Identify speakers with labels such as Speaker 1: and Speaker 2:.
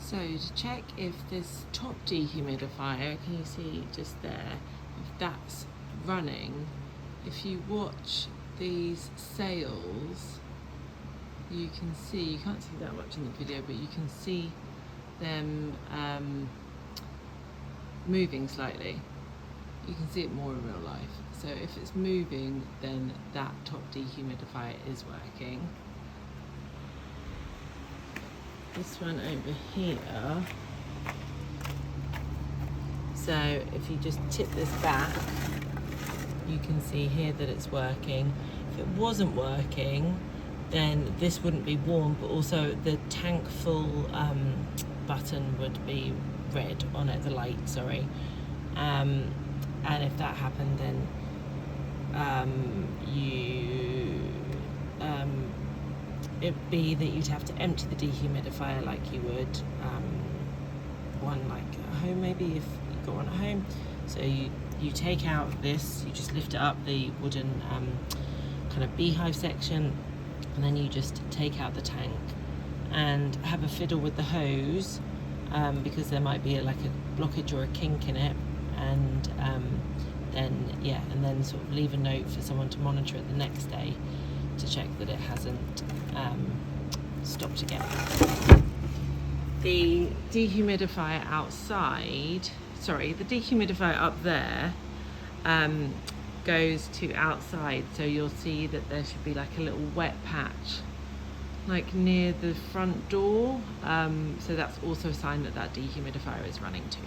Speaker 1: So to check if this top dehumidifier, can you see just there, if that's running, if you watch these sails, you can see, you can't see that much in the video, but you can see them moving slightly. You can see it more in real life. So if it's moving, then that top dehumidifier is working. This one over here, so if you just tip this back, you can see here that it's working. If it wasn't working, then this wouldn't be warm, but also the tank full button would be red on it, the light, sorry. And if that happened, then it'd be that you'd have to empty the dehumidifier like you would one like at home, maybe if you got one at home. So you take out this, you just lift it up, the wooden kind of beehive section, and then you just take out the tank and have a fiddle with the hose, because there might be like a blockage or a kink in it, and then sort of leave a note for someone to monitor it the next day to check that it hasn't stopped again. The dehumidifier outside, sorry, the dehumidifier up there goes to outside, so you'll see that there should be like a little wet patch like near the front door, so that's also a sign that that dehumidifier is running too.